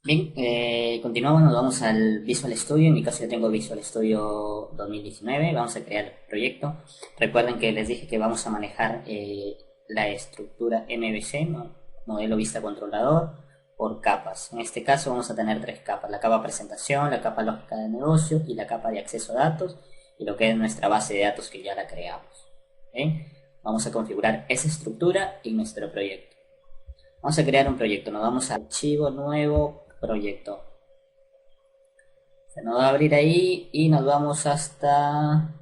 Bien, continuamos, nos vamos al Visual Studio. En mi caso yo tengo Visual Studio 2019. Vamos a crear el proyecto. Recuerden que les dije que vamos a manejar la estructura MVC, ¿no? Modelo vista controlador, por capas. En este caso vamos a tener tres capas: la capa presentación, la capa lógica de negocio y la capa de acceso a datos, y lo que es nuestra base de datos que ya la creamos. ¿Bien? Vamos a configurar esa estructura en nuestro proyecto. Vamos a crear un proyecto. Nos vamos a archivo, nuevo, proyecto. Se nos va a abrir ahí y nos vamos hasta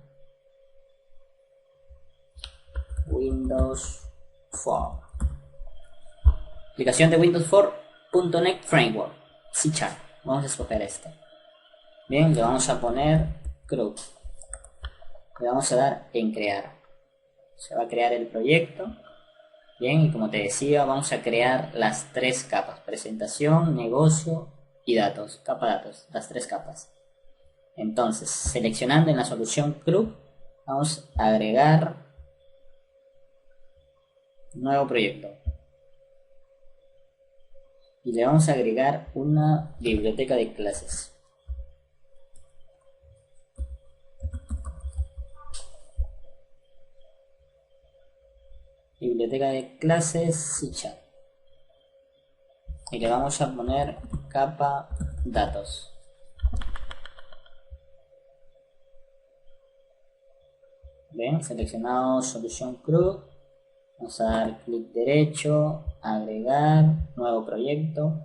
Windows 4. Aplicación de Windows 4.NET Framework. C#. Vamos a escoger este. Bien, le vamos a poner CRUD. Le vamos a dar en crear. Se va a crear el proyecto. Bien, y como te decía, vamos a crear las tres capas: presentación, negocio y datos. Capa datos, las tres capas. Entonces, seleccionando en la solución CRUD, vamos a agregar nuevo proyecto. Y le vamos a agregar una biblioteca de clases. Biblioteca de clases C#. Y le vamos a poner capa datos. Ven, seleccionado solución CRUD. Vamos a dar clic derecho, agregar, nuevo proyecto.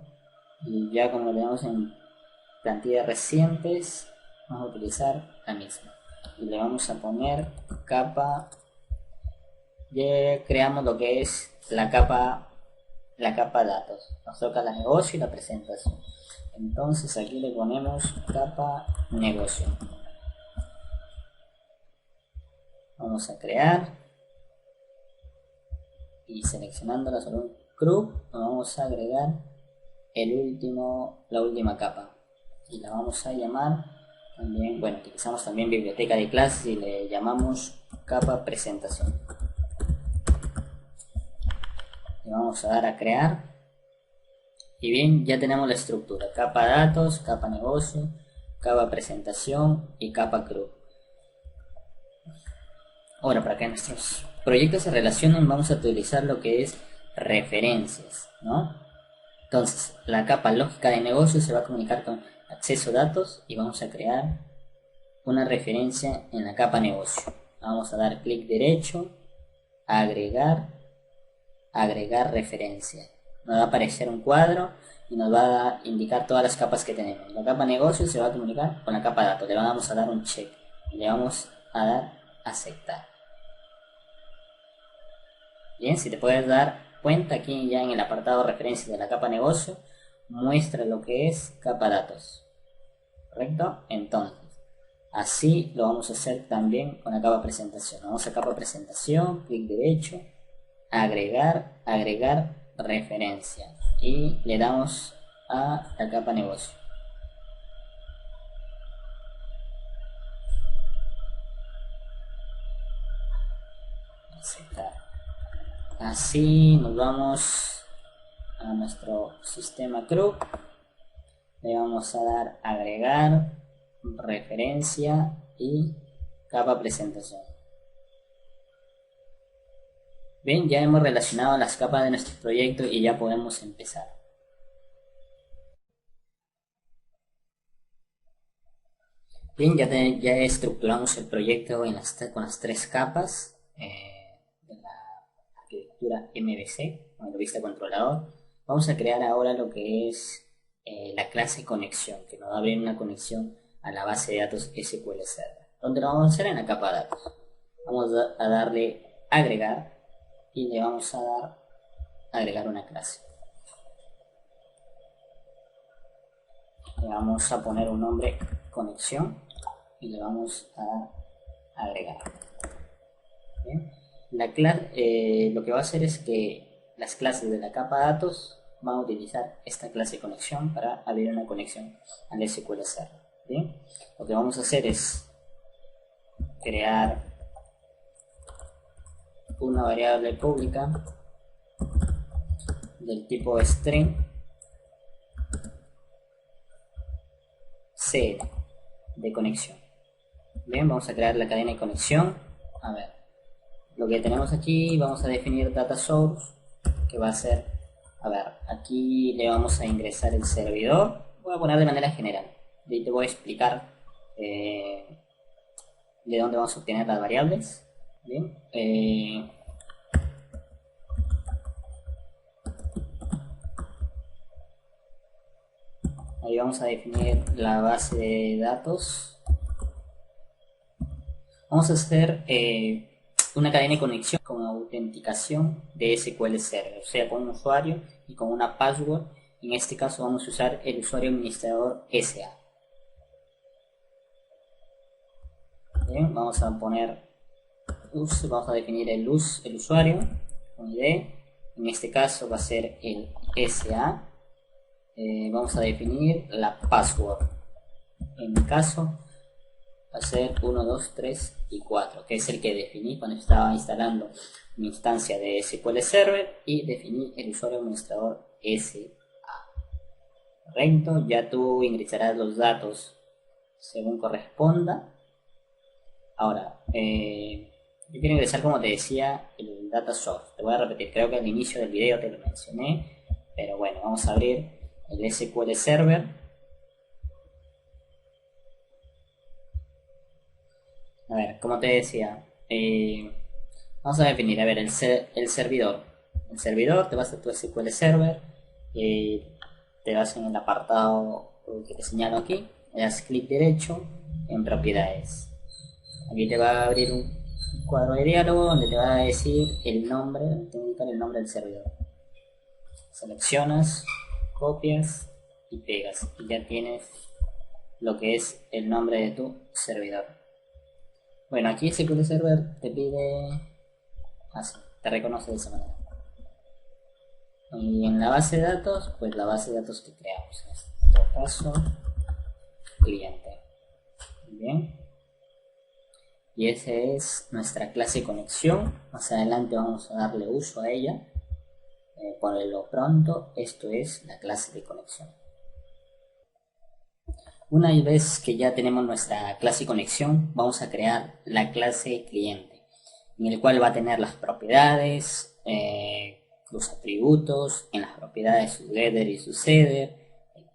Y ya como lo tenemos en plantillas recientes, vamos a utilizar la misma. Y le vamos a poner capa. Ya creamos lo que es la capa datos. Nos toca la negocio y la presentación. Entonces aquí le ponemos capa negocio. Vamos a crear y seleccionando la solución CRUD vamos a agregar la última capa y la vamos a llamar también, bueno, utilizamos también biblioteca de clases y le llamamos capa presentación. Le vamos a dar a crear y bien, ya tenemos la estructura: capa datos, capa negocio, capa presentación y capa CRUD. Ahora, para que nuestros proyectos se relacionen, vamos a utilizar lo que es referencias, ¿no? Entonces, la capa lógica de negocio se va a comunicar con acceso a datos y vamos a crear una referencia en la capa negocio. Vamos a dar clic derecho, agregar, agregar referencia. Nos va a aparecer un cuadro y nos va a indicar todas las capas que tenemos. La capa negocio se va a comunicar con la capa datos. Le vamos a dar un check y le vamos a dar aceptar. Bien, si te puedes dar cuenta, aquí ya en el apartado referencias de la capa negocio muestra lo que es capa datos, ¿correcto? Entonces, así lo vamos a hacer también con la capa presentación. Vamos a capa presentación, clic derecho, agregar, agregar referencia y le damos a la capa negocio. Aceptar. Así nos vamos a nuestro sistema CRUD. Le vamos a dar agregar referencia y capa presentación. Bien, ya hemos relacionado las capas de nuestro proyecto y ya podemos empezar. Bien, ya estructuramos el proyecto con las tres capas de la arquitectura MVC, como lo vista controlador. Vamos a crear ahora lo que es la clase conexión, que nos va a abrir una conexión a la base de datos SQL Server. ¿Dónde lo vamos a hacer? En la capa datos. Vamos a darle agregar y le vamos a dar agregar una clase. Le vamos a poner un nombre conexión y le vamos a dar agregar. ¿Bien? Lo que va a hacer es que las clases de la capa datos van a utilizar esta clase conexión para abrir una conexión al SQL Server. ¿Bien? Lo que vamos a hacer es crear una variable pública del tipo string C de conexión. Bien, vamos a crear la cadena de conexión. A ver, lo que tenemos aquí, vamos a definir data source, que va a ser, a ver, aquí le vamos a ingresar el servidor. Voy a poner de manera general y te voy a explicar de dónde vamos a obtener las variables. Bien, ahí vamos a definir la base de datos. Vamos a hacer una cadena de conexión con autenticación de SQL Server, o sea, con un usuario y con una password. En este caso vamos a usar el usuario administrador SA. Bien, vamos a poner vamos a definir el usuario con ID. En este caso va a ser el SA. Vamos a definir la password. En mi caso va a ser 1, 2, 3 y 4, que es el que definí cuando estaba instalando mi instancia de SQL Server, y definí el usuario administrador SA. Correcto, ya tú ingresarás los datos según corresponda. Ahora, yo quiero ingresar, como te decía, el data source. Te voy a repetir, creo que al inicio del video te lo mencioné, pero bueno, vamos a abrir el SQL Server. A ver, como te decía, vamos a definir, a ver, el servidor. El servidor, te vas a tu SQL Server, te vas en el apartado que te señalo aquí, le das clic derecho en propiedades. Aquí te va a abrir un cuadro de diálogo donde te va a decir el nombre, te va a indicar el nombre del servidor. Seleccionas, copias y pegas, y ya tienes lo que es el nombre de tu servidor. Bueno, aquí SQL Server te pide así, te reconoce de esa manera. Y en la base de datos, pues la base de datos que creamos, en este caso, cliente. Bien. Y esa es nuestra clase de conexión. Más adelante vamos a darle uso a ella. Por lo pronto, esto es la clase de conexión. Una vez que ya tenemos nuestra clase de conexión, vamos a crear la clase cliente, en el cual va a tener las propiedades, los atributos, en las propiedades su getter y su setter,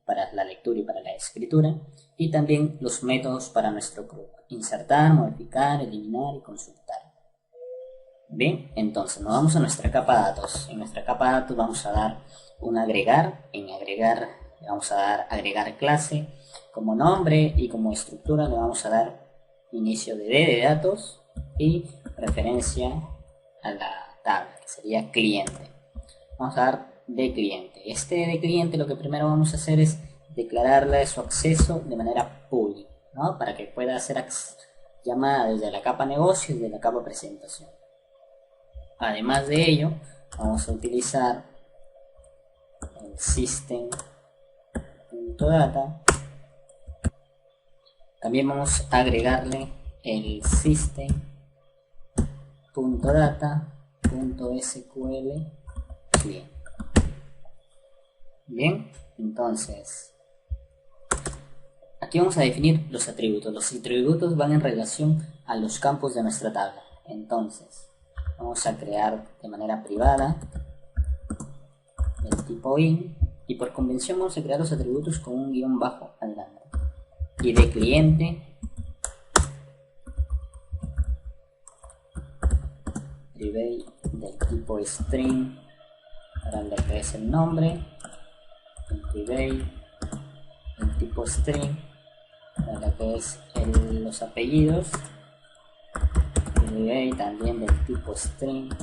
para la lectura y para la escritura, y también los métodos para nuestro CRUD: insertar, modificar, eliminar y consultar. Bien, entonces nos vamos a nuestra capa de datos. En nuestra capa de datos vamos a dar un agregar. En agregar le vamos a dar agregar clase. Como nombre y como estructura le vamos a dar inicio de D de datos y referencia a la tabla, que sería cliente. Vamos a dar de cliente. Este de cliente, lo que primero vamos a hacer es declararle su acceso de manera pública, ¿no? Para que pueda hacer llamada desde la capa negocio y desde la capa presentación. Además de ello, vamos a utilizar el system.data. También vamos a agregarle el system.data.sql client. Bien, entonces aquí vamos a definir los atributos. Los atributos van en relación a los campos de nuestra tabla. Entonces vamos a crear de manera privada el tipo in, y por convención vamos a crear los atributos con un guión bajo adelante. Y de cliente, private del tipo string para lo que es el nombre, el private del tipo string para lo que es los apellidos, private también del tipo string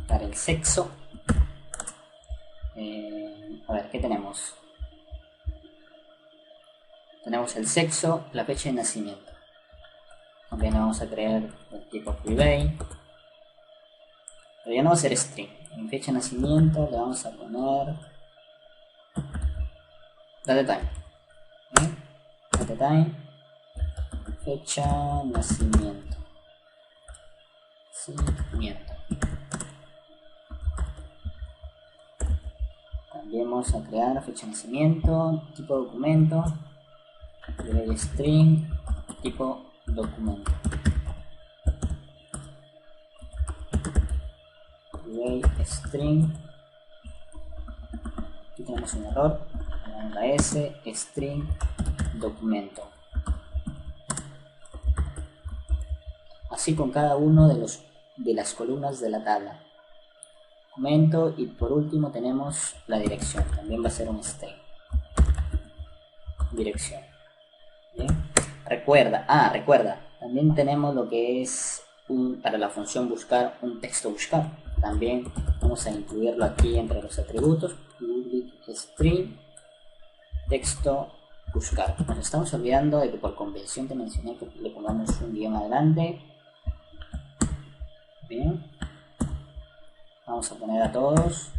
para el sexo. A ver, ¿qué tenemos? Tenemos el sexo, la fecha de nacimiento. También vamos a crear el tipo private, pero ya no va a ser string. En fecha de nacimiento le vamos a poner date time. Date time, fecha nacimiento. También vamos a crear fecha de nacimiento, tipo de documento, array string tipo documento, array string, aquí tenemos un error, la s, string documento, así con cada uno de las columnas de la tabla. Documento, y por último tenemos la dirección, también va a ser un string, dirección. Bien. Recuerda, también tenemos lo que es para la función buscar, un texto buscar. También vamos a incluirlo aquí entre los atributos, public string texto buscar. Nos estamos olvidando de que por convención te mencioné que le pongamos un guión adelante. Bien, vamos a poner a todos.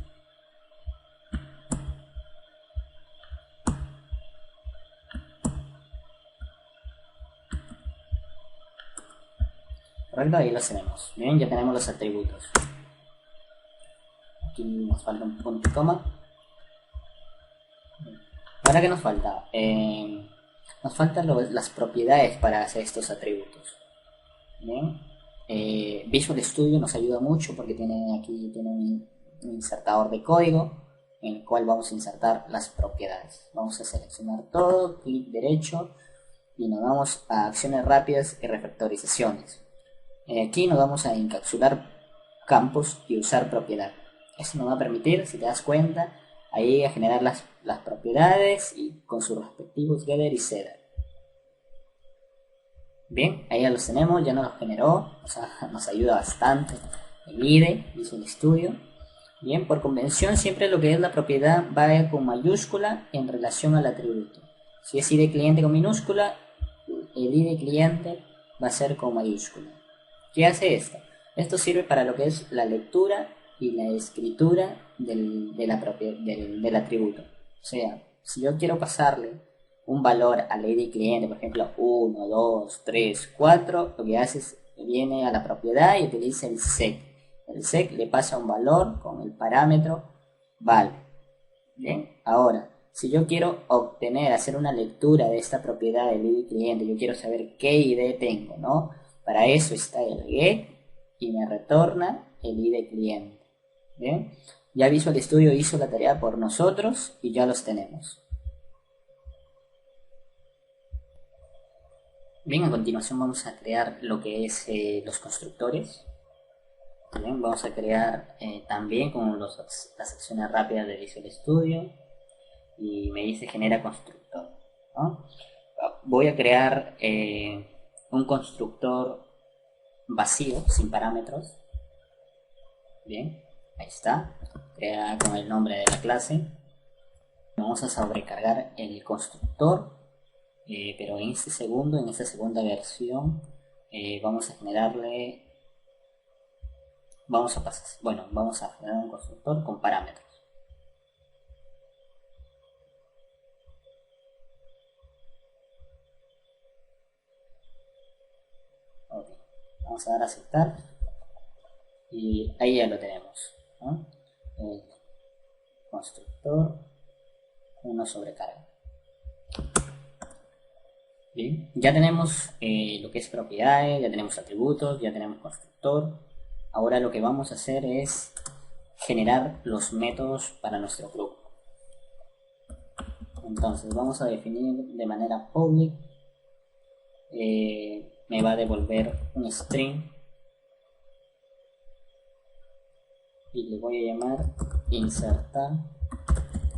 Correcto, ahí los tenemos. Bien, ya tenemos los atributos. Aquí nos falta un punto y coma. Ahora, ¿qué nos falta? Nos faltan las propiedades para hacer estos atributos. Bien. Visual Studio nos ayuda mucho porque tiene un insertador de código en el cual vamos a insertar las propiedades. Vamos a seleccionar todo, clic derecho y nos vamos a acciones rápidas y refactorizaciones. Aquí nos vamos a encapsular campos y usar propiedad. Eso nos va a permitir, si te das cuenta, ahí a generar las propiedades y con sus respectivos getter y setter. Bien, ahí ya los tenemos, ya nos los generó, o sea, nos ayuda bastante el IDE, Visual Studio. Bien, por convención siempre lo que es la propiedad va con mayúscula en relación al atributo. Si es IDE cliente con minúscula, el IDE cliente va a ser con mayúscula. ¿Qué hace esto? Esto sirve para lo que es la lectura y la escritura del atributo. O sea, si yo quiero pasarle un valor al ID cliente, por ejemplo 1, 2, 3, 4, lo que hace es viene a la propiedad y utiliza el sec. El sec le pasa un valor con el parámetro val. Bien, ahora, si yo quiero hacer una lectura de esta propiedad del ID cliente, yo quiero saber qué ID tengo, ¿no? Para eso está el get y me retorna el ID cliente. Bien, ya Visual Studio hizo la tarea por nosotros y ya los tenemos. Bien, a continuación vamos a crear lo que es los constructores. Bien, vamos a crear también con las acciones rápidas de Visual Studio y me dice genera constructor, ¿no? Voy a crear un constructor vacío, sin parámetros. Bien, ahí está, crea con el nombre de la clase. Vamos a sobrecargar el constructor, pero en esta segunda versión vamos a generarle, vamos a generar un constructor con parámetros. Okay. Vamos a dar a aceptar y ahí ya lo tenemos, ¿no? El constructor, una sobrecarga. Bien, ya tenemos lo que es propiedades, ya tenemos atributos, ya tenemos constructor. Ahora lo que vamos a hacer es generar los métodos para nuestro grupo. Entonces vamos a definir de manera public, me va a devolver un string y le voy a llamar insertar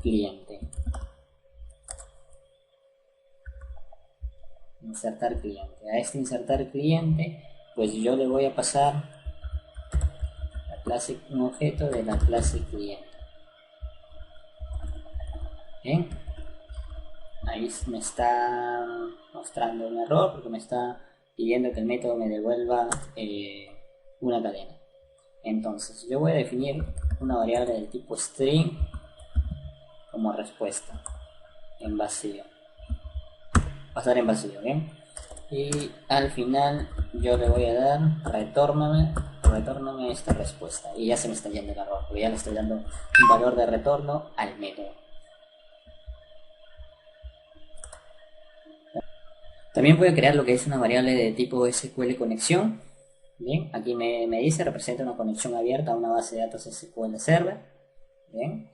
cliente. Insertar cliente. A este insertar cliente, pues yo le voy a pasar la clase, un objeto de la clase cliente. Bien, ahí me está mostrando un error porque me está pidiendo que el método me devuelva una cadena. Entonces yo voy a definir una variable del tipo string como respuesta en vacío, pasar en vacío, ¿bien? Y al final yo le voy a dar retórname esta respuesta, y ya se me está yendo el error porque ya le estoy dando un valor de retorno al método. También puedo crear lo que es una variable de tipo SQL conexión. Bien, aquí me dice representa una conexión abierta a una base de datos SQL Server. Bien,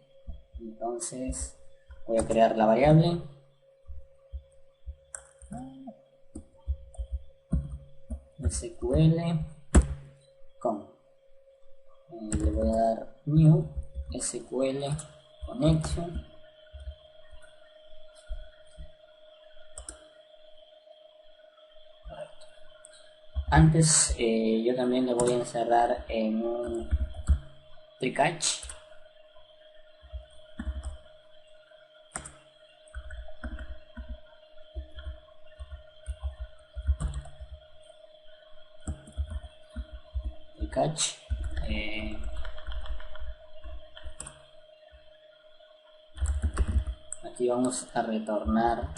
entonces voy a crear la variable SQL con, le voy a dar new SQL connection. Antes yo también le voy a encerrar en un try catch. Aquí vamos a retornar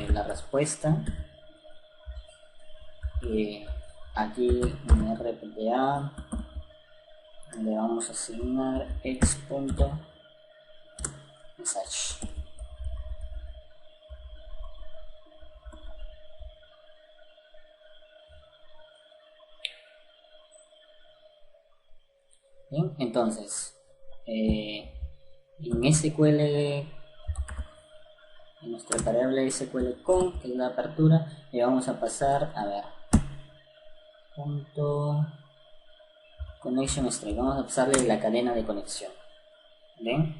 la respuesta. Aquí en RPTA le vamos a asignar x.message. Bien, entonces en SQL, en nuestra variable SQL con, que es la apertura, le vamos a pasar, a ver, punto connection string, vamos a pasarle la cadena de conexión. Bien,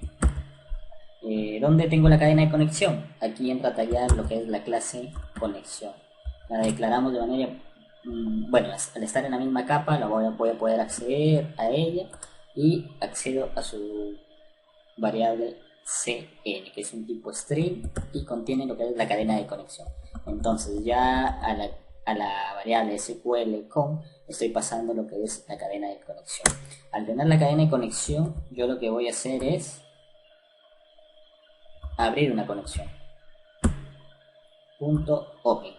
¿dónde tengo la cadena de conexión? Aquí entra a tallar lo que es la clase conexión. La declaramos de manera, bueno, al estar en la misma capa la voy a poder acceder a ella y accedo a su variable cn, que es un tipo string y contiene lo que es la cadena de conexión. Entonces ya a la variable SQL con estoy pasando lo que es la cadena de conexión. Al tener la cadena de conexión, yo lo que voy a hacer es abrir una conexión. .open,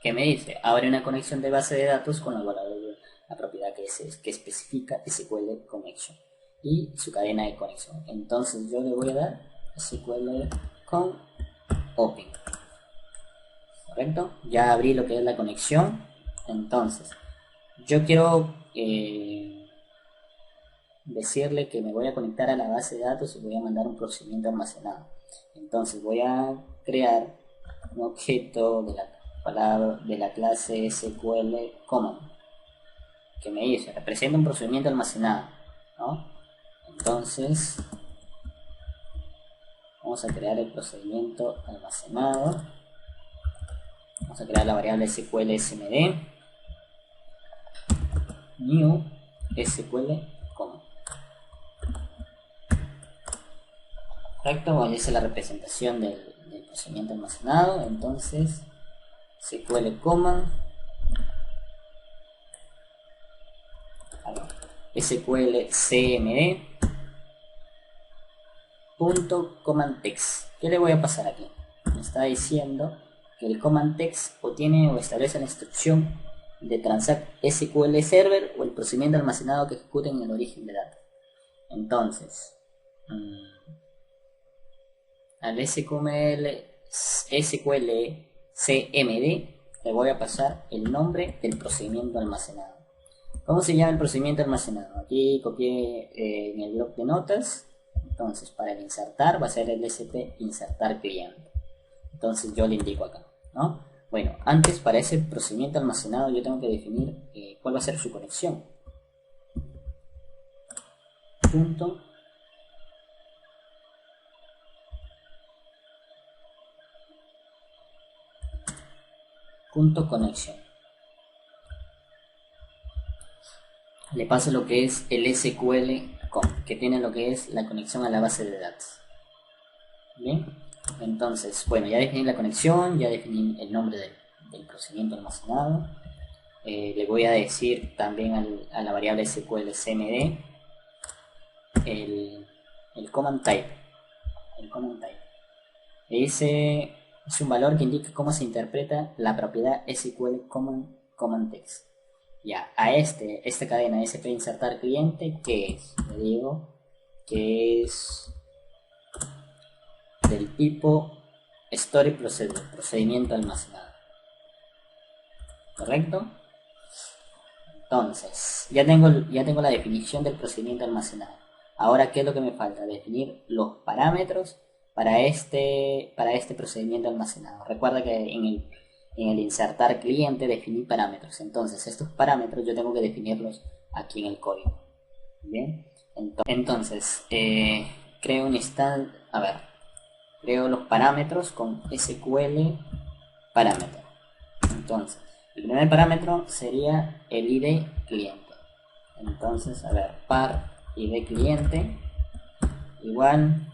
que me dice abre una conexión de base de datos con la propiedad que especifica SQL connection y su cadena de conexión. Entonces yo le voy a dar SQL con open. ¿Correcto? Ya abrí lo que es la conexión. Entonces yo quiero decirle que me voy a conectar a la base de datos y voy a mandar un procedimiento almacenado. Entonces voy a crear un objeto de la clase SQL command que me dice representa un procedimiento almacenado, ¿no? Entonces vamos a crear el procedimiento almacenado. Vamos a crear la variable SQL smd new SQL command. Correcto, ahí es la representación del procedimiento almacenado. Entonces SQL command SQL cmd .command text. ¿Qué le voy a pasar aquí? Me está diciendo que el command text obtiene o establece la instrucción de transact SQL server o el procedimiento almacenado que ejecute en el origen de datos. Entonces al SQL cmd le voy a pasar el nombre del procedimiento almacenado. ¿Cómo se llama el procedimiento almacenado? Aquí copié en el bloc de notas. Entonces para el insertar va a ser el sp insertar cliente. Entonces yo le indico acá, ¿no? Bueno, antes para ese procedimiento almacenado yo tengo que definir cuál va a ser su conexión. Punto connection. Le paso lo que es el SQL con, que tiene lo que es la conexión a la base de datos. Bien, entonces, bueno, ya definí la conexión, ya definí el nombre del procedimiento almacenado. Le voy a decir también a la variable SQL cmd el command type. El command type. Ese es un valor que indica cómo se interpreta la propiedad SQL command text. Ya, a esta cadena sp insertar cliente, que es, le digo que es del tipo story procedure, procedimiento almacenado. ¿Correcto? Entonces, ya tengo la definición del procedimiento almacenado. Ahora, ¿qué es lo que me falta? Definir los parámetros para este procedimiento almacenado. Recuerda que en el insertar cliente definí parámetros. Entonces, estos parámetros yo tengo que definirlos aquí en el código. Bien, entonces, creo un instante. A ver, creo los parámetros con SQL parámetro. Entonces, el primer parámetro sería el ID cliente. Entonces, a ver, par ID cliente igual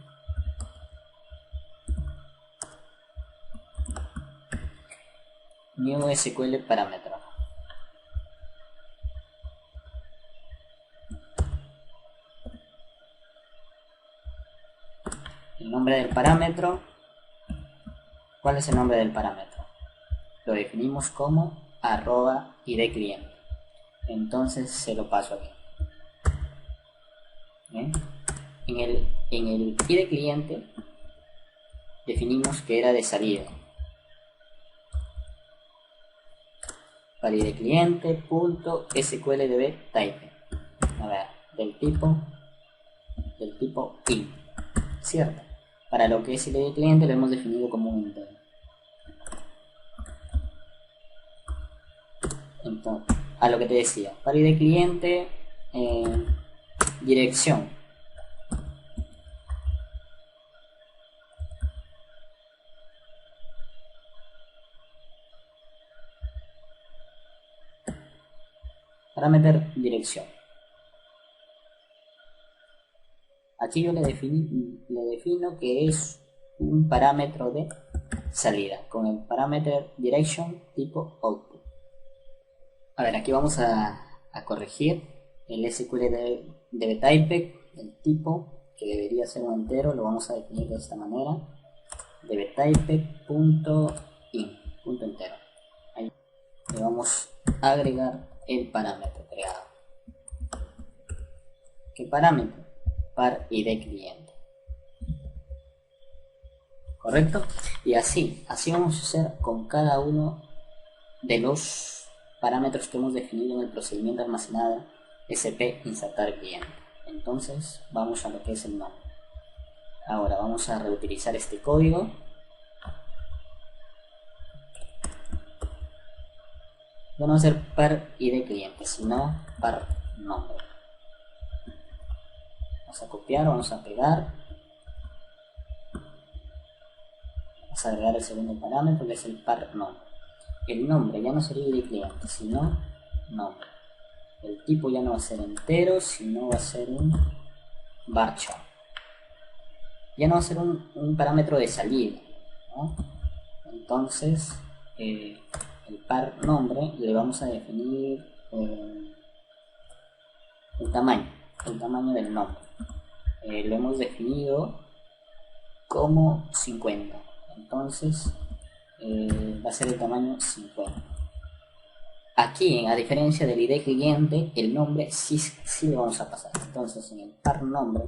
new SQL parámetro. El nombre del parámetro. ¿Cuál es el nombre del parámetro? Lo definimos como @id cliente. Entonces se lo paso aquí. ¿Bien? En el id cliente definimos que era de salida. Para id cliente punto sqldb type. A ver, del tipo int, ¿cierto? Para lo que es el id cliente lo hemos definido como un int. Entonces, a lo que te decía, para id cliente, dirección. Para meter dirección. Aquí yo le defino que es un parámetro de salida con el parámetro direction tipo output. A ver, aquí vamos a corregir el SQLDBType, el tipo que debería ser un entero, lo vamos a definir de esta manera: dbtype.int, punto entero. Ahí le vamos a agregar el parámetro creado. ¿Qué parámetro? Par id cliente. ¿Correcto? Y así vamos a hacer con cada uno de los parámetros que hemos definido en el procedimiento almacenado sp insertar cliente. Entonces vamos a lo que es el nombre. Ahora vamos a reutilizar este código. No va a ser par id cliente, sino par nombre. Vamos a copiar, vamos a pegar. Vamos a agregar el segundo parámetro, que es el par nombre. El nombre ya no sería id cliente, sino nombre. El tipo ya no va a ser entero, sino va a ser un varchar. Ya no va a ser un parámetro de salida, ¿no? Entonces, el par nombre le vamos a definir el tamaño del nombre. Lo hemos definido como 50. Entonces, va a ser el tamaño 50. Aquí, a diferencia del id cliente, el nombre sí lo vamos a pasar. Entonces, en el par nombre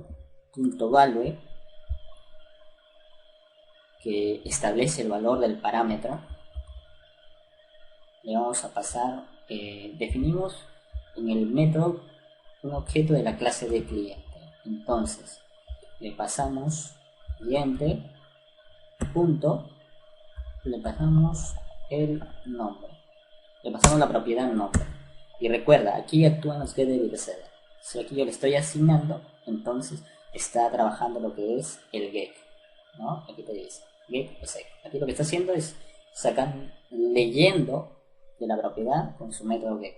punto value, que establece el valor del parámetro, le vamos a pasar, definimos en el método un objeto de la clase de cliente. Entonces, le pasamos cliente punto, le pasamos el nombre. Le pasamos la propiedad nombre. Y recuerda, aquí actúan los get y set. Si aquí yo le estoy asignando, entonces está trabajando lo que es el get, ¿no? Aquí te dice get o set. Aquí lo que está haciendo es leyendo de la propiedad con su método get.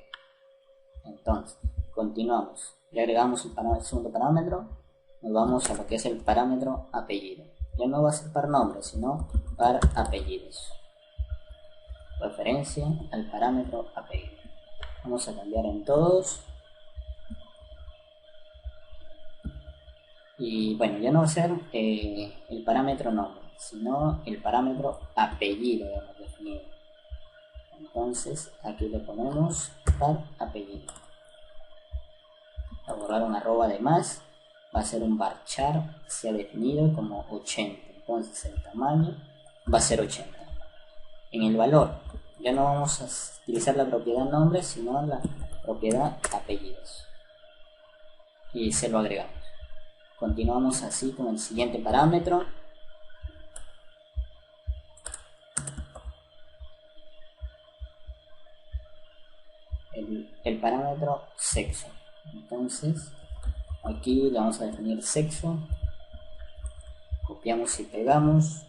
Entonces, continuamos. Le agregamos el segundo parámetro. Nos vamos a lo que es el parámetro apellido. Ya no va a ser par nombre, sino par apellidos. Referencia al parámetro apellido. Vamos a cambiar en todos. Y bueno, ya no va a ser el parámetro nombre, sino el parámetro apellido que hemos definido. Entonces aquí le ponemos par apellido. A borrar una arroba de más, va a ser un varchar, se ha definido como 80. Entonces el tamaño va a ser 80. En el valor ya no vamos a utilizar la propiedad nombre, sino la propiedad apellidos, y se lo agregamos. Continuamos así con el siguiente parámetro. El parámetro sexo. Entonces aquí le vamos a definir sexo, copiamos y pegamos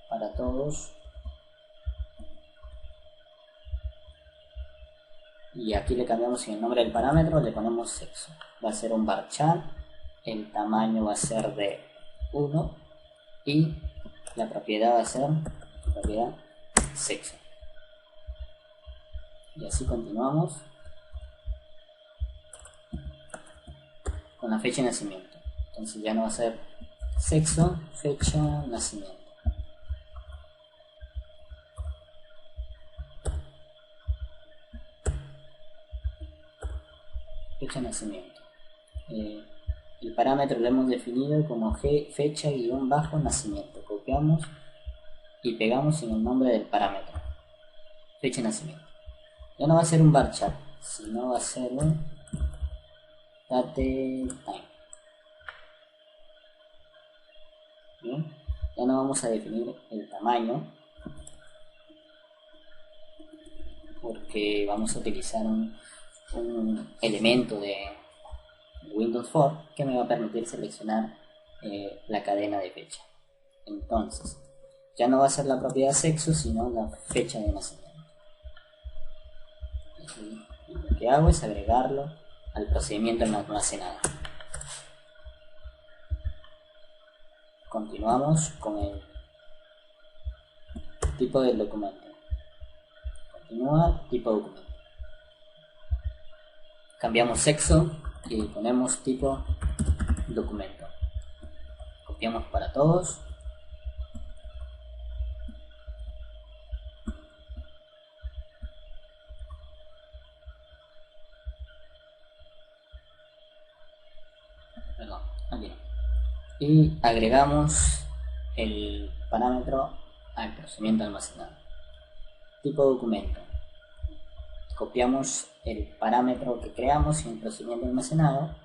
para todos, y aquí le cambiamos en el nombre del parámetro, le ponemos sexo. Va a ser un varchar, el tamaño va a ser de 1 y la propiedad va a ser propiedad sexo. Y así continuamos con la fecha de nacimiento. Entonces ya no va a ser sexo, fecha, nacimiento. Fecha de nacimiento. El parámetro lo hemos definido como fecha-nacimiento. Copiamos y pegamos en el nombre del parámetro. Fecha de nacimiento. Ya no va a ser un varchar, sino va a ser un datetime. Bien, ya no vamos a definir el tamaño porque vamos a utilizar un elemento de Windows Form que me va a permitir seleccionar la cadena de fecha. Entonces ya no va a ser la propiedad sexo, sino la fecha de nacimiento. Y lo que hago es agregarlo al procedimiento almacenado. Continuamos con el tipo del documento. Continúa, tipo documento. Cambiamos sexo y ponemos tipo documento. Copiamos para todos. Y agregamos el parámetro al procedimiento almacenado. Tipo documento. Copiamos el parámetro que creamos en el procedimiento almacenado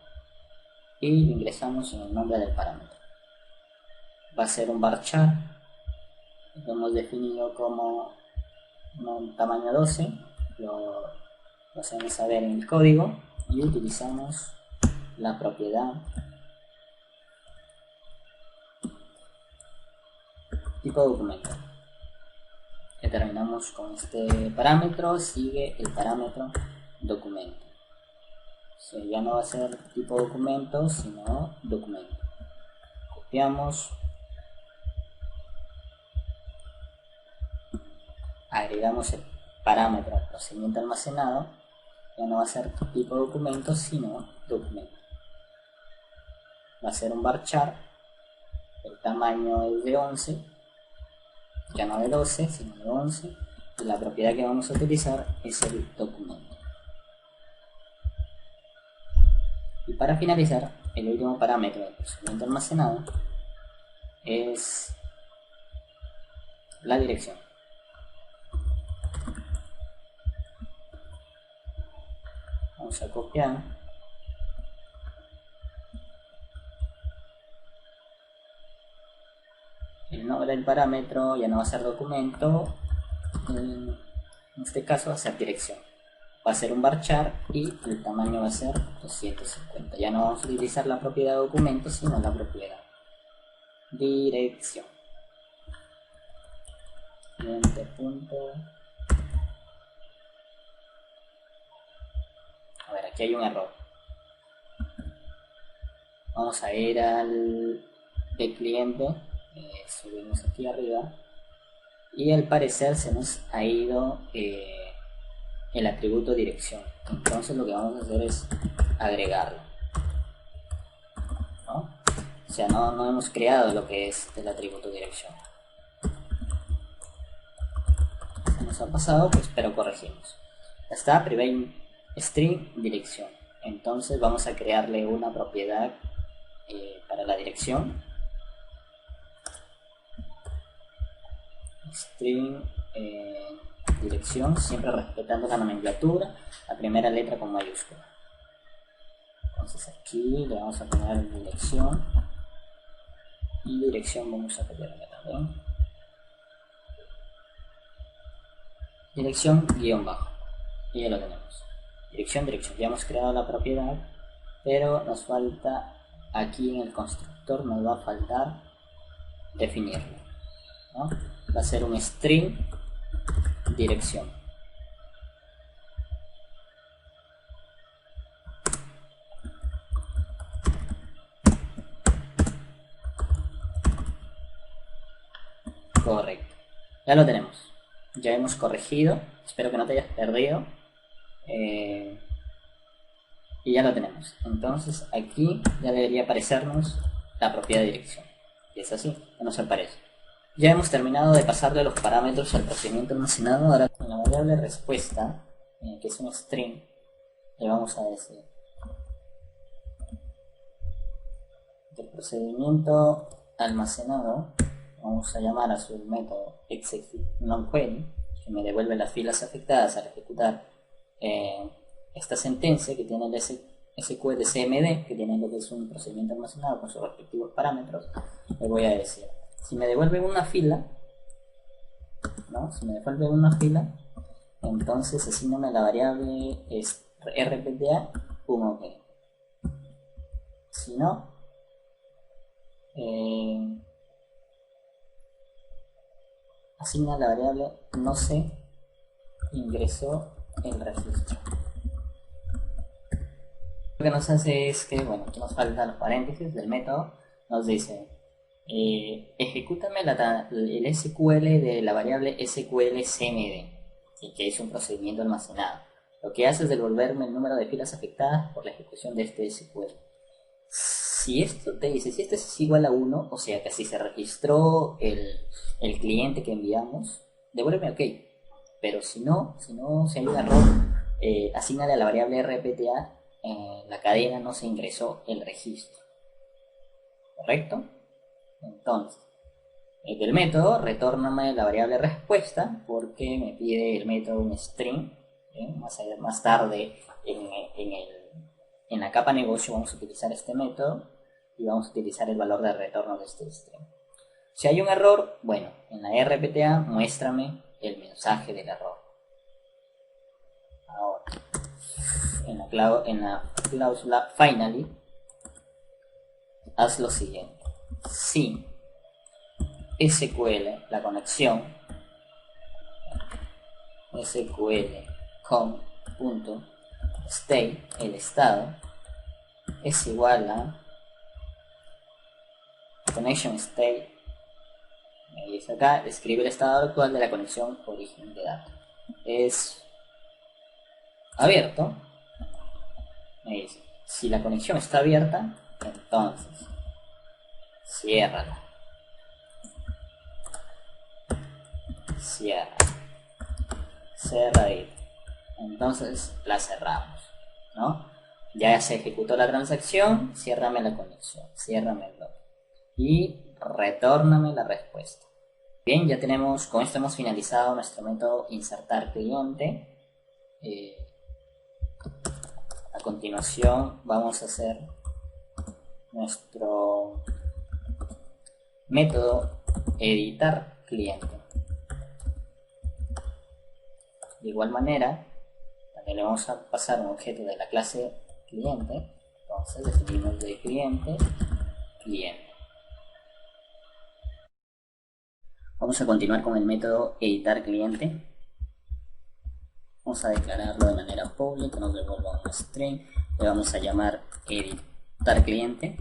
y lo ingresamos en el nombre del parámetro. Va a ser un varchar. Lo hemos definido como un tamaño 12. Lo hacemos saber en el código y utilizamos la propiedad tipo documento. Ya terminamos con este parámetro. Sigue el parámetro documento. Ya no va a ser tipo documento, sino documento. Copiamos, agregamos el parámetro al procedimiento almacenado. Ya no va a ser tipo documento, sino documento. Va a ser un varchar. El tamaño es de 11, ya no de 12, sino de 11, y la propiedad que vamos a utilizar es el documento. Y para finalizar, el último parámetro del procedimiento almacenado es la dirección. Vamos a copiar el nombre del parámetro, ya no va a ser documento, en este caso va a ser dirección. Va a ser un varchar y el tamaño va a ser 250. Ya no vamos a utilizar la propiedad documento, sino la propiedad dirección. Siguiente punto. A ver, aquí hay un error. Vamos a ir al cliente. Subimos aquí arriba y al parecer se nos ha ido el atributo dirección. Entonces lo que vamos a hacer es agregarlo, ¿no? O sea, no hemos creado lo que es el atributo dirección. Se nos ha pasado, pues, pero corregimos. Ya está, private string dirección. Entonces vamos a crearle una propiedad para la dirección. string dirección, siempre respetando la nomenclatura, la primera letra con mayúscula. Entonces aquí le vamos a poner dirección, y dirección vamos a copiarla también. Dirección guión bajo, y ya lo tenemos. Dirección, ya hemos creado la propiedad, pero nos falta aquí en el constructor, nos va a faltar definirlo, ¿no? Va a ser un string dirección. Correcto, ya lo tenemos, ya hemos corregido, espero que no te hayas perdido, y ya lo tenemos. Entonces aquí ya debería aparecernos la propiedad de dirección, y es así, que nos aparece. Ya hemos terminado de pasarle los parámetros al procedimiento almacenado. Ahora con la variable respuesta, que es un string, le vamos a decir del procedimiento almacenado, vamos a llamar a su método execNoquery, que me devuelve las filas afectadas al ejecutar esta sentencia que tiene el SQL CMD, que tiene lo que es un procedimiento almacenado con sus respectivos parámetros. Le voy a decir, si me devuelve una fila, ¿no? Si me devuelve una fila, entonces asígname la variable rpta un ok. Si no, asigna la variable no se ingresó el registro. Lo que nos hace es que, bueno, aquí nos faltan los paréntesis del método, nos dice ejecútame el SQL de la variable SQL-CMD, que es un procedimiento almacenado. Lo que hace es devolverme el número de filas afectadas por la ejecución de este SQL. Si esto te dice, si este es igual a 1, o sea que si se registró el cliente que enviamos, devuélveme ok. Pero si hay un error, asígnale a la variable rpta la cadena no se ingresó el registro. ¿Correcto? Entonces, del método, retórname la variable respuesta, porque me pide el método un string. Más tarde en la capa negocio vamos a utilizar este método y vamos a utilizar el valor de retorno de este string. Si hay un error, bueno, en la rpta muéstrame el mensaje del error. Ahora, en la cláusula finally, haz lo siguiente. Si SQL, la conexión SQL.state, el estado, es igual a connection state, me dice acá, describe el estado actual de la conexión origen de datos. Es abierto, me dice, si la conexión está abierta, entonces ciérrala. Cerradita. Entonces la cerramos, ¿no? Ya se ejecutó la transacción, ciérrame la conexión, ciérrame el bloque y retórname la respuesta. Bien, ya tenemos, con esto hemos finalizado nuestro método insertar cliente. A continuación vamos a hacer nuestro método editar cliente. De igual manera, también le vamos a pasar un objeto de la clase cliente. Entonces definimos de cliente. Vamos a continuar con el método editar cliente. Vamos a declararlo de manera public, que nos devuelva un string. Le vamos a llamar editar cliente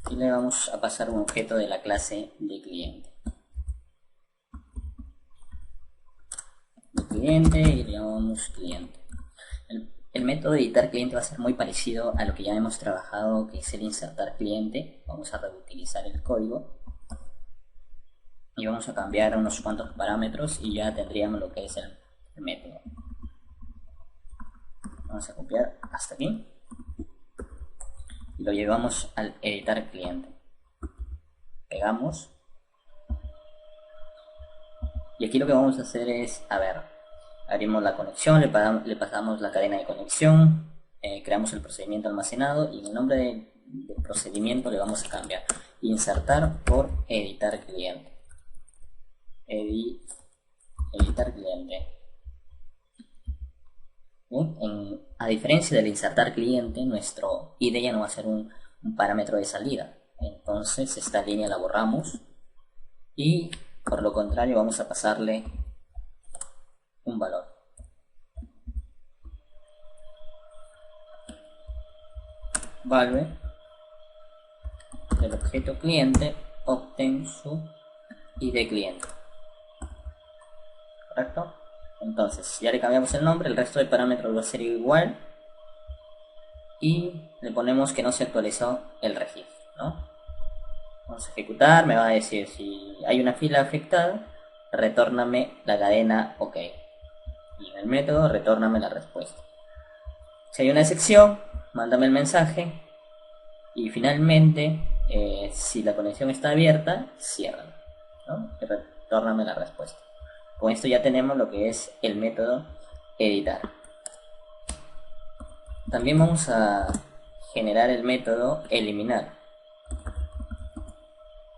y le vamos a pasar un objeto de la clase de cliente. Y le llamamos cliente. El método de editar cliente va a ser muy parecido a lo que ya hemos trabajado, que es el insertar cliente. Vamos a reutilizar el código y vamos a cambiar unos cuantos parámetros y ya tendríamos lo que es el método. Vamos a copiar hasta aquí y lo llevamos al editar cliente. Pegamos Y aquí lo que vamos a hacer es, a ver, abrimos la conexión, le pasamos la cadena de conexión, creamos el procedimiento almacenado y en el nombre del procedimiento le vamos a cambiar insertar por editar cliente. Editar cliente. Bien, a diferencia del insertar cliente, nuestro ID ya no va a ser un parámetro de salida. Entonces esta línea la borramos y por lo contrario vamos a pasarle un valor. Value del objeto cliente obtén su ID cliente. ¿Correcto? Entonces ya le cambiamos el nombre, el resto de parámetros va a ser igual y le ponemos que no se actualizó el registro, ¿no? Vamos a ejecutar, me va a decir si hay una fila afectada, retórname la cadena OK. Y en el método, retórname la respuesta. Si hay una excepción, mándame el mensaje. Y finalmente, si la conexión está abierta, cierra, ¿no? Y retórname la respuesta. Con esto ya tenemos lo que es el método editar. También vamos a generar el método eliminar.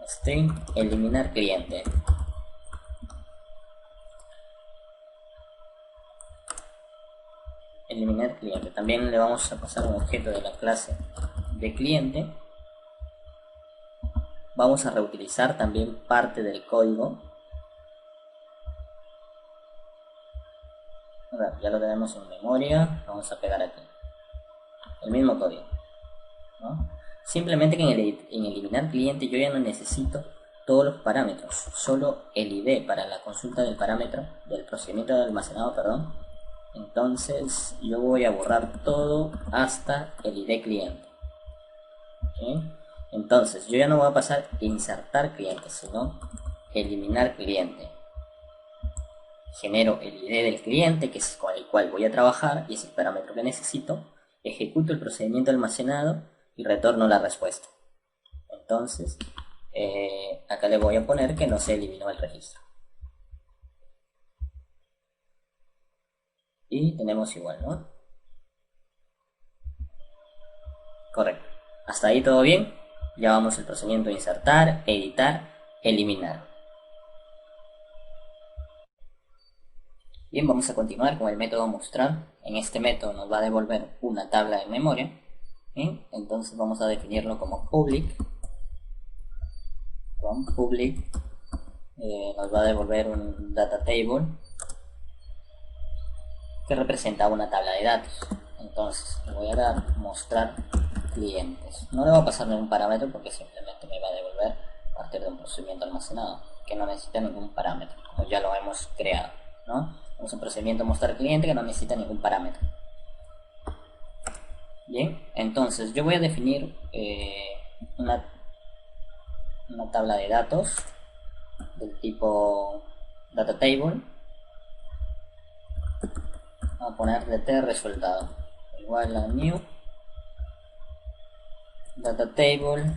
String eliminar cliente. Eliminar cliente. También le vamos a pasar un objeto de la clase de cliente. Vamos a reutilizar también parte del código. Ahora, ya lo tenemos en memoria. Vamos a pegar aquí el mismo código, ¿no? Simplemente que en eliminar cliente yo ya no necesito todos los parámetros, solo el ID para la consulta del parámetro, del procedimiento de almacenado, perdón. Entonces yo voy a borrar todo hasta el ID cliente. ¿Sí? Entonces yo ya no voy a pasar a insertar cliente, sino eliminar cliente. Genero el ID del cliente, que es con el cual voy a trabajar y es el parámetro que necesito. Ejecuto el procedimiento almacenado y retorno la respuesta. Entonces acá le voy a poner que no se eliminó el registro. Y tenemos igual, ¿no? Correcto. Hasta ahí todo bien. Ya vamos al procedimiento de insertar, editar, eliminar. Bien, vamos a continuar con el método mostrar. En este método nos va a devolver una tabla de memoria. ¿Bien? Entonces vamos a definirlo como public. Con public nos va a devolver un data table que representa una tabla de datos. Entonces le voy a dar mostrar clientes. No le voy a pasar ningún parámetro porque simplemente me va a devolver a partir de un procedimiento almacenado que no necesita ningún parámetro, como ya lo hemos creado, ¿no? Es un procedimiento mostrar cliente que no necesita ningún parámetro. Bien, entonces yo voy a definir una tabla de datos del tipo data table. Vamos a poner dt resultado igual a new data table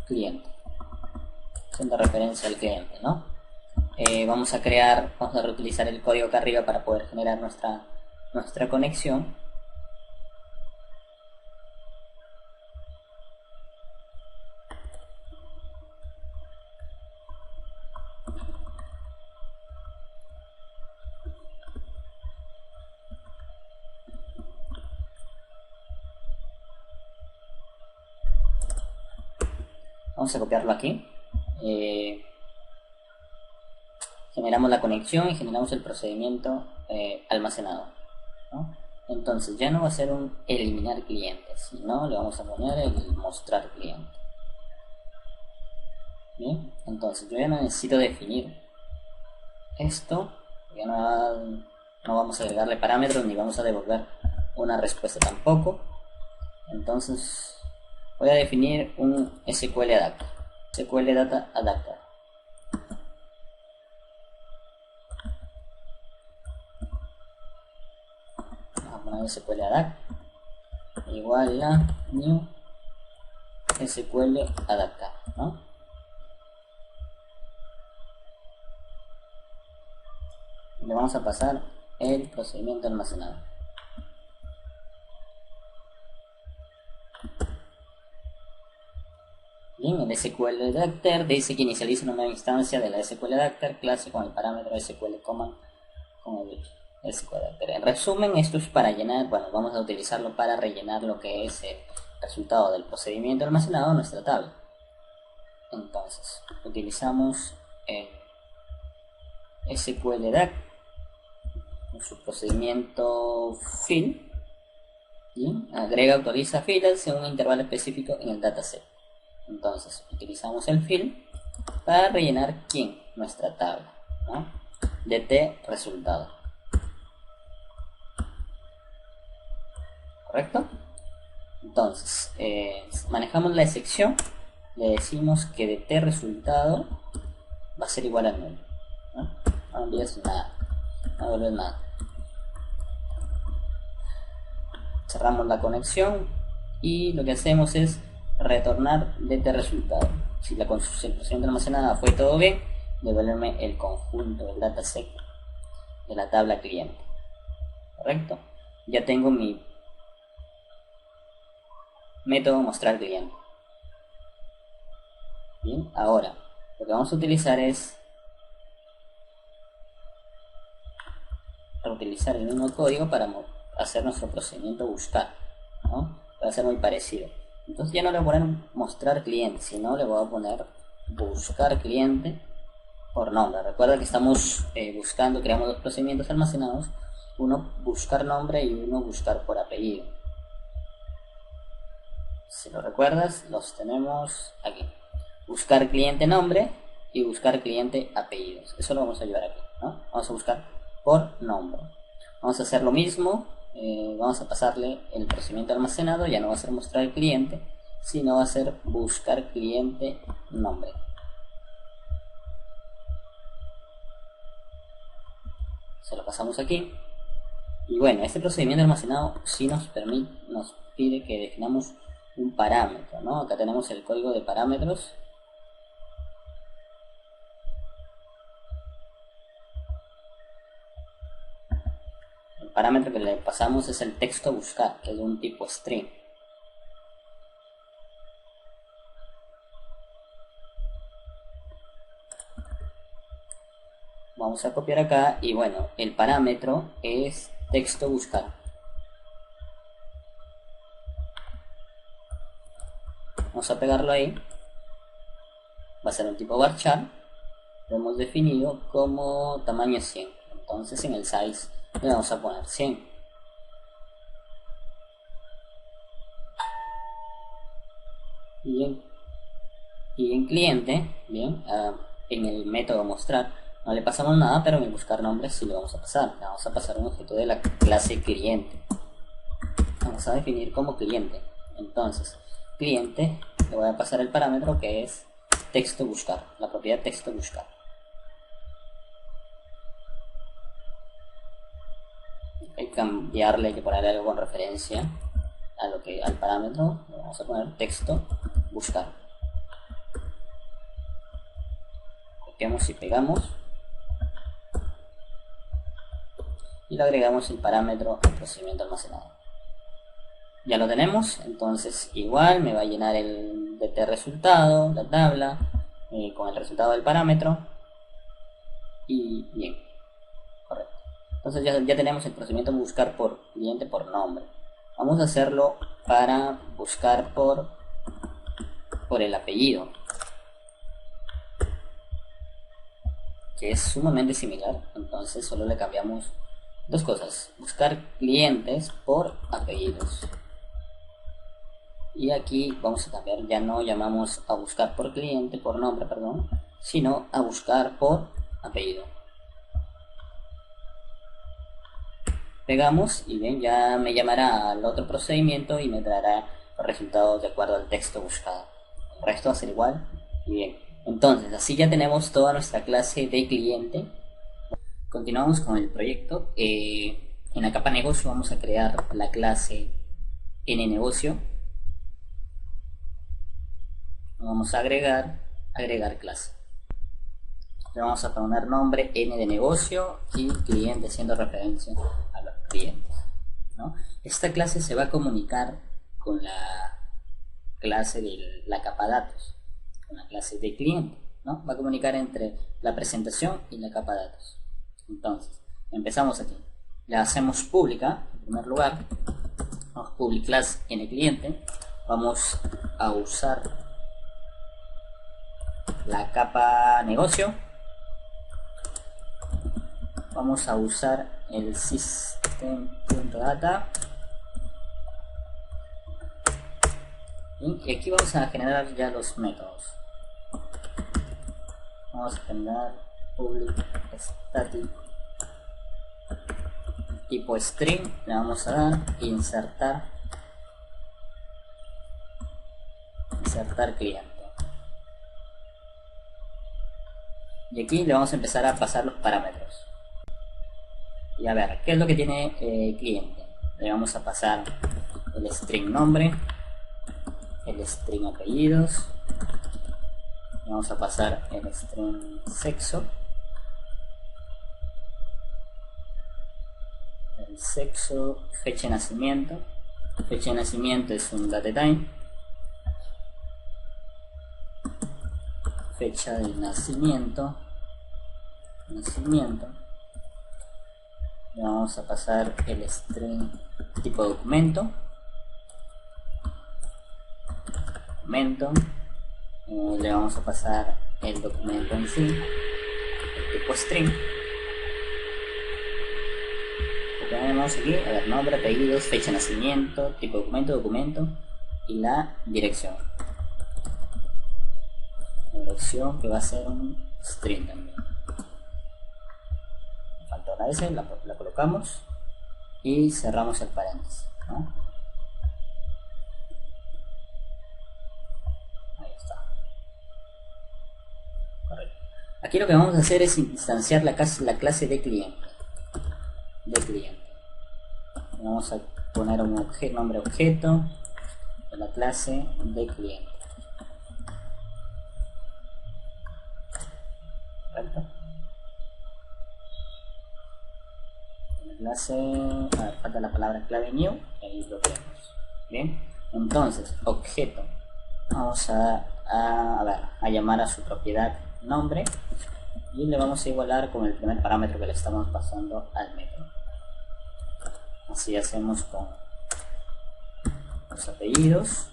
cliente, haciendo referencia al cliente, ¿no? Vamos a reutilizar el código acá arriba para poder generar nuestra conexión. Vamos a copiarlo aquí. Generamos la conexión y generamos el procedimiento almacenado, ¿no? Entonces ya no va a ser un eliminar cliente, sino le vamos a poner el mostrar cliente. Bien, entonces yo ya no necesito definir esto, ya no vamos a agregarle parámetros ni vamos a devolver una respuesta tampoco. Entonces voy a definir un SQL Adapter, SQL Data Adapter. Vamos a poner SQL Adapter igual a new SQL Adapter, ¿no? Le vamos a pasar el procedimiento almacenado. Bien, el SQL Adapter dice que inicializa una nueva instancia de la SQL Adapter clase con el parámetro SQL Command con el SQL Adapter. En resumen, esto es para llenar, bueno, vamos a utilizarlo para rellenar lo que es el resultado del procedimiento almacenado en nuestra tabla. Entonces, utilizamos el SQL Adapter con su procedimiento fill y agrega, actualiza filas en un intervalo específico en el dataset. Entonces utilizamos el fill para rellenar ¿quién? Nuestra tabla, ¿no? DT resultado. ¿Correcto? Entonces manejamos la excepción, le decimos que DT resultado va a ser igual a nulo, ¿no? No envíes nada, no vuelves nada. Cerramos la conexión y lo que hacemos es retornar DT resultado. Si la procedimiento almacenada fue todo bien, devuélveme el conjunto del dataset de la tabla cliente. ¿Correcto? Ya tengo mi método mostrar cliente. Bien, ahora lo que vamos a utilizar es reutilizar el mismo código para hacer nuestro procedimiento buscar, ¿no? Va a ser muy parecido. Entonces ya no le voy a poner mostrar cliente, sino le voy a poner buscar cliente por nombre. Recuerda que estamos buscando, creamos dos procedimientos almacenados, uno buscar nombre y uno buscar por apellido. Si lo recuerdas, los tenemos aquí. Buscar cliente nombre y buscar cliente apellidos. Eso lo vamos a llevar aquí, ¿no? Vamos a buscar por nombre. Vamos a hacer lo mismo. Vamos a pasarle el procedimiento almacenado, ya no va a ser mostrar el cliente, sino va a ser buscar cliente nombre. Se lo pasamos aquí. Y bueno, este procedimiento almacenado sí nos pide que definamos un parámetro, ¿no? Acá tenemos el código de parámetros. El parámetro que le pasamos es el texto buscar, que es de un tipo string. Vamos a copiar acá y bueno, el parámetro es texto buscar. Vamos a pegarlo ahí. Va a ser un tipo varchar. Lo hemos definido como tamaño 100. Entonces en el size le vamos a poner 100. Y en cliente, bien, en el método mostrar no le pasamos nada, pero en el buscar nombres sí le vamos a pasar. Le vamos a pasar un objeto de la clase cliente. Vamos a definir como cliente. Entonces, cliente, le voy a pasar el parámetro que es texto buscar, la propiedad texto buscar. Hay que cambiarle, hay que ponerle algo con referencia a al parámetro. Le vamos a poner texto buscar. Copiamos y pegamos y le agregamos el parámetro al procedimiento almacenado. Ya lo tenemos, entonces igual me va a llenar el DT resultado, la tabla, con el resultado del parámetro. Y bien, correcto. Entonces ya tenemos el procedimiento buscar por cliente por nombre. Vamos a hacerlo para buscar por el apellido, que es sumamente similar. Entonces solo le cambiamos dos cosas: buscar clientes por apellidos. Y aquí vamos a cambiar, ya no llamamos a buscar por cliente, por nombre, perdón, sino a buscar por apellido. Pegamos y bien, ya me llamará al otro procedimiento y me dará los resultados de acuerdo al texto buscado. El resto va a ser igual y bien. Entonces, así ya tenemos toda nuestra clase de cliente. Continuamos con el proyecto. En la capa negocio vamos a crear la clase nnegocio. Vamos a agregar clase. Le vamos a poner nombre N de negocio y cliente haciendo referencia a los clientes, ¿no? Esta clase se va a comunicar con la clase de la capa datos, con la clase de cliente, ¿no? Va a comunicar entre la presentación y la capa datos. Entonces, empezamos aquí. La hacemos pública, en primer lugar. Vamos a public class N cliente. Vamos a usar la capa negocio. Vamos a usar el system.data y aquí vamos a generar ya los métodos. Vamos a generar public static tipo string, le vamos a dar insertar cliente. Y aquí le vamos a empezar a pasar los parámetros. Y a ver, ¿qué es lo que tiene cliente? Le vamos a pasar el string nombre, el string apellidos, le vamos a pasar el string sexo, el sexo, fecha de nacimiento. Fecha de nacimiento es un datetime. Fecha de nacimiento, le vamos a pasar el string tipo documento, le vamos a pasar el documento en sí, el tipo string. Lo tenemos aquí, a ver, nombre, apellidos, fecha de nacimiento, tipo documento y la dirección. Dirección que va a ser un string también. Falta la S, la colocamos y cerramos el paréntesis, ¿no? Ahí está. Correcto. Aquí lo que vamos a hacer es instanciar la clase de cliente. Vamos a poner un nombre objeto de la clase de cliente. Correcto. La clase, a ver, falta la palabra clave new, y ahí lo tenemos. Bien, entonces objeto, vamos a llamar a su propiedad nombre y le vamos a igualar con el primer parámetro que le estamos pasando al método. Así hacemos con los apellidos.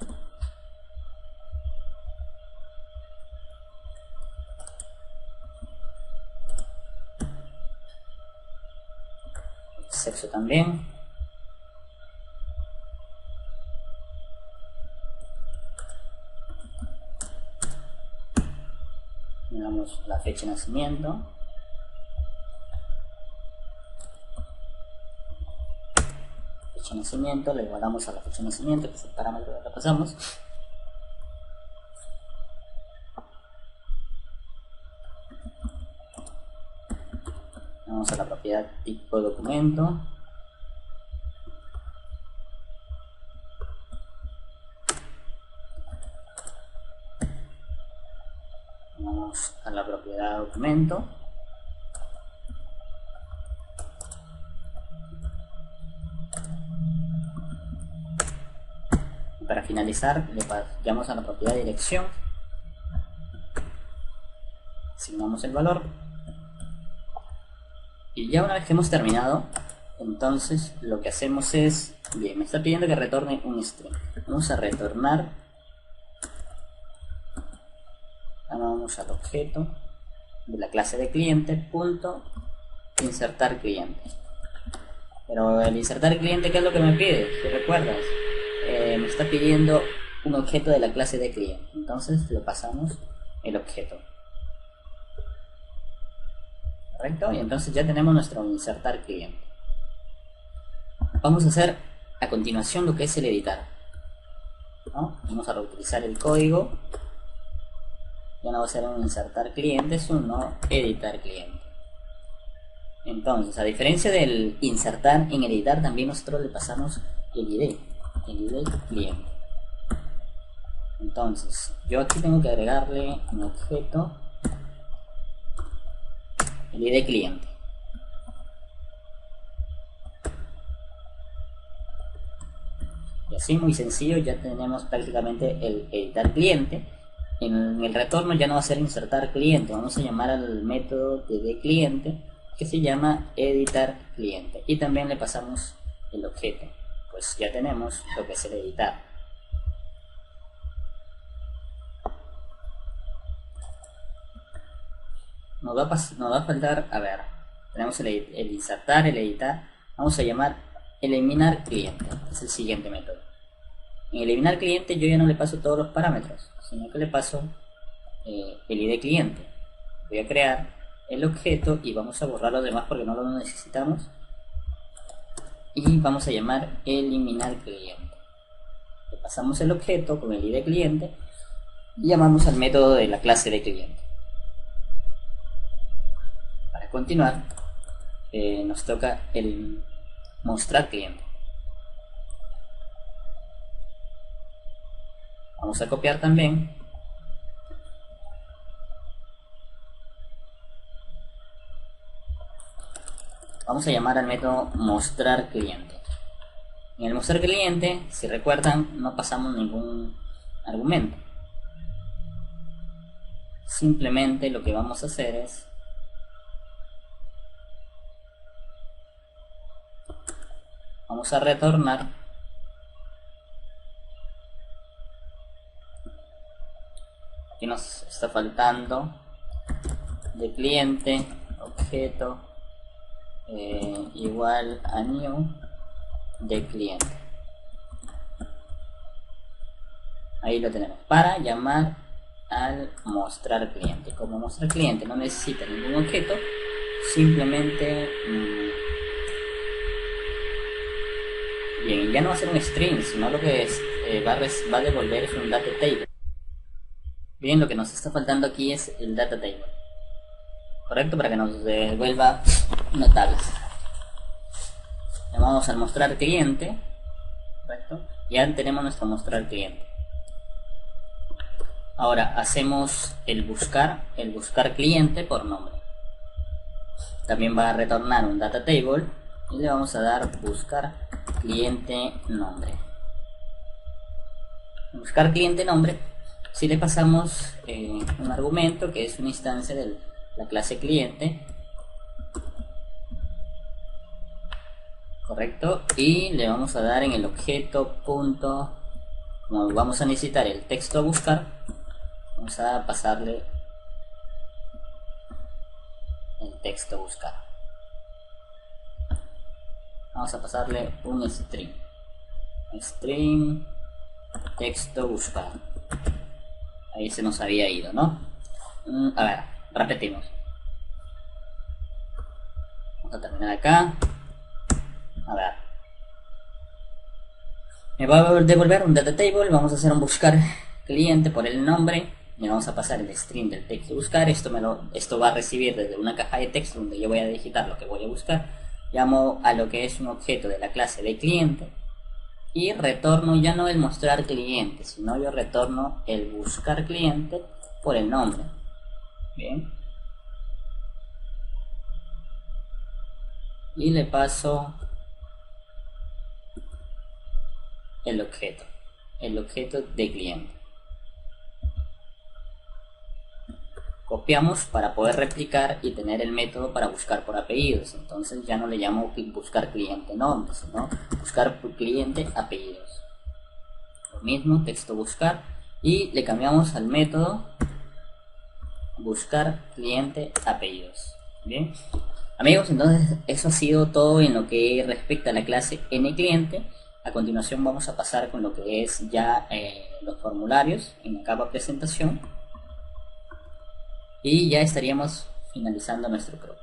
Sexo también. Le damos la fecha de nacimiento. Fecha de nacimiento, le igualamos a la fecha de nacimiento, que es el parámetro que le pasamos. Vamos a la propiedad tipo documento. Vamos a la propiedad documento. Y para finalizar, le pasamos a la propiedad dirección. Asignamos el valor. Y ya una vez que hemos terminado, entonces lo que hacemos es, bien, me está pidiendo que retorne un string. Vamos a retornar, vamos al objeto de la clase de cliente, punto, insertar cliente. Pero el insertar cliente, ¿qué es lo que me pide? Si recuerdas, me está pidiendo un objeto de la clase de cliente. Entonces le pasamos el objeto. Correcto, y entonces ya tenemos nuestro insertar cliente. Vamos a hacer a continuación lo que es el editar, ¿no? Vamos a reutilizar el código. Ya no va a ser un insertar cliente, sino editar cliente. Entonces, a diferencia del insertar, en editar también nosotros le pasamos el ID cliente. Entonces, yo aquí tengo que agregarle un objeto el ID cliente. Y así, muy sencillo, ya tenemos prácticamente el editar cliente. En el retorno ya no va a ser insertar cliente, vamos a llamar al método de cliente que se llama editar cliente, y también le pasamos el objeto. Pues ya tenemos lo que es el editar. Nos va a faltar, a ver, tenemos el insertar, el editar. Vamos a llamar eliminar cliente, es el siguiente método. En eliminar cliente yo ya no le paso todos los parámetros, sino que le paso el ID cliente. Voy a crear el objeto y vamos a borrar lo demás porque no lo necesitamos. Y vamos a llamar eliminar cliente. Le pasamos el objeto con el ID cliente y llamamos al método de la clase de cliente. Para continuar, nos toca el mostrar cliente. Vamos a copiar también. Vamos a llamar al método mostrar cliente. En el mostrar cliente, si recuerdan, no pasamos ningún argumento. Simplemente lo que vamos a hacer es vamos a retornar aquí nos está faltando de cliente objeto igual a new de cliente. Ahí lo tenemos para llamar al mostrar cliente. Como mostrar cliente no necesita ningún objeto, simplemente bien, ya no va a ser un string, sino lo que es, va a devolver es un data table. Bien, lo que nos está faltando aquí es el data table, correcto, para que nos devuelva notables. Llamamos al mostrar cliente, correcto, ya tenemos nuestro mostrar cliente. Ahora hacemos el buscar cliente por nombre. También va a retornar un data table y le vamos a dar buscar cliente nombre. Buscar cliente nombre, si le pasamos un argumento que es una instancia de la clase cliente, correcto, y le vamos a dar en el objeto punto, como vamos a necesitar el texto a buscar, vamos a pasarle el texto a buscar. Vamos a pasarle un string texto buscar. Ahí se nos había ido, ¿no? A ver, repetimos. Vamos a terminar acá. A ver, me va a devolver un data table. Vamos a hacer un buscar cliente por el nombre. Le vamos a pasar el string del texto buscar. Esto va a recibir desde una caja de texto donde yo voy a digitar lo que voy a buscar. Llamo a lo que es un objeto de la clase de cliente y retorno ya no el mostrar cliente, sino yo retorno el buscar cliente por el nombre. Bien, y le paso el objeto de cliente. Copiamos para poder replicar y tener el método para buscar por apellidos. Entonces ya no le llamo buscar cliente nombre, sino buscar por cliente apellidos. Lo mismo, texto buscar, y le cambiamos al método buscar cliente apellidos. Bien, amigos, entonces eso ha sido todo en lo que respecta a la clase nCliente. A continuación vamos a pasar con lo que es ya los formularios en la capa presentación. Y ya estaríamos finalizando nuestro programa.